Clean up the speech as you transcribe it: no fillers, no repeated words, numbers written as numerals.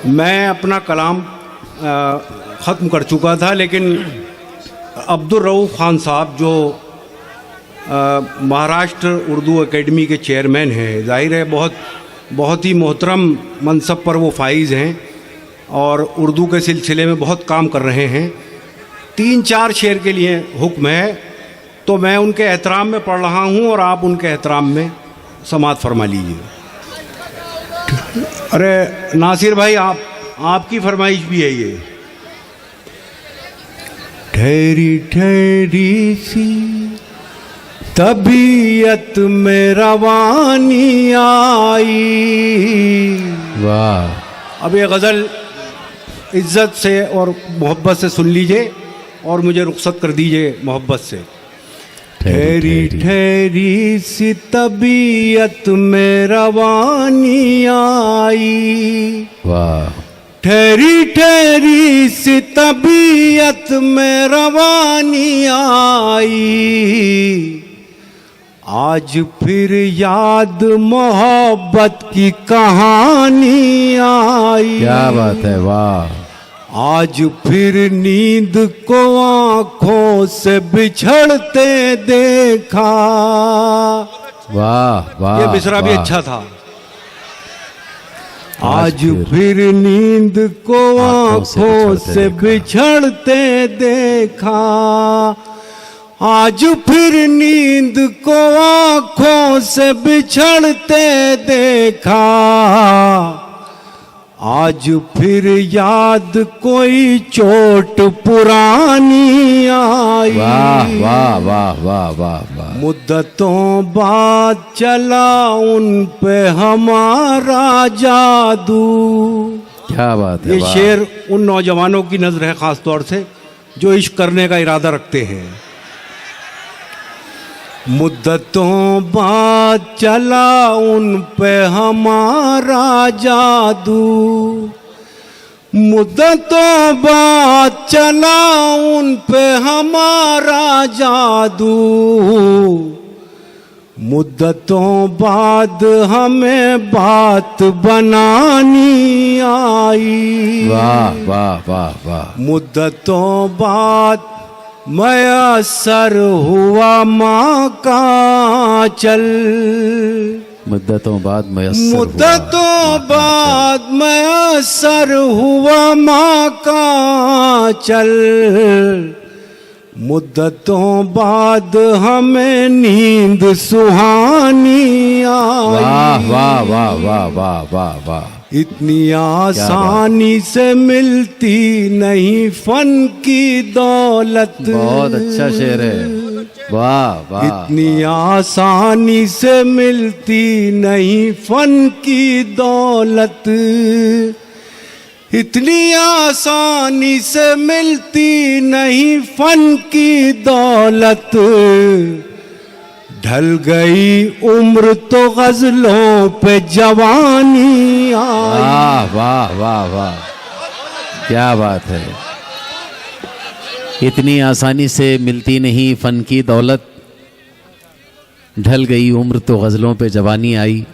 मैं अपना कलाम ख़त्म कर चुका था, लेकिन अब्दुल रऊफ़ खान साहब जो महाराष्ट्र उर्दू एकेडमी के चेयरमैन हैं, जाहिर है बहुत ही मोहतरम मनसब पर वो फाइज़ हैं और उर्दू के सिलसिले में बहुत काम कर रहे हैं। 3-4 शेर के लिए हुक्म है, तो मैं उनके एहतराम में पढ़ रहा हूँ और आप उनके एहतराम में समाअत फरमा लीजिए। अरे नासिर भाई, आपकी फरमाइश भी है ये। ठहरी ठहरी सी तबीयत में रवानी आई। वाह। अब ये गज़ल इज़्ज़त से और मोहब्बत से सुन लीजिए और मुझे रुखसत कर दीजिए मोहब्बत से। ठहरी ठहरी सी तबीयत में रवानी आई। वाह। ठहरी ठहरी सी तबीयत में रवानी आई, आज फिर याद मोहब्बत की कहानी आई। क्या बात है, वाह। आज फिर नींद को आंखों से बिछड़ते देखा। वाह वाह, ये मिसरा भी अच्छा था। आज फिर नींद को आंखों से बिछड़ते देखा। आज फिर नींद को आंखों से बिछड़ते देखा। आज फिर याद कोई चोट पुरानी आई। वाह वाह वाह वाह वाह वाह। मुद्दतों बाद चला उन पे हमारा जादू। क्या बात है। ये शेर उन नौजवानों की नजर है खास तौर से जो इश्क करने का इरादा रखते हैं। मुद्दतों बाद चला उन पे हमारा जादू। मुद्दतों बाद चला उन पे हमारा जादू। मुद्दतों बाद हमें बात बनानी आई। वाह वाह वाह वाह। मुद्दतों बाद मयसर हुआ माँ का चल। मुद्दतों बाद मयसर हुआ माँ का चल। मुद्दतों बाद हमें नींद सुहानी आई। वाह वाह वाह वाह वाह वाह वाह। इतनी आसानी से मिलती नहीं फन की दौलत। बहुत अच्छा शेर है, वाह वाह। इतनी आसानी से मिलती नहीं फन की दौलत। इतनी आसानी से मिलती नहीं फन की दौलत। ढल गई उम्र तो गजलों पे जवानी आई। वाह वाह वाह वाह, क्या बात है। इतनी आसानी से मिलती नहीं फन की दौलत, ढल गई उम्र तो गजलों पे जवानी आई।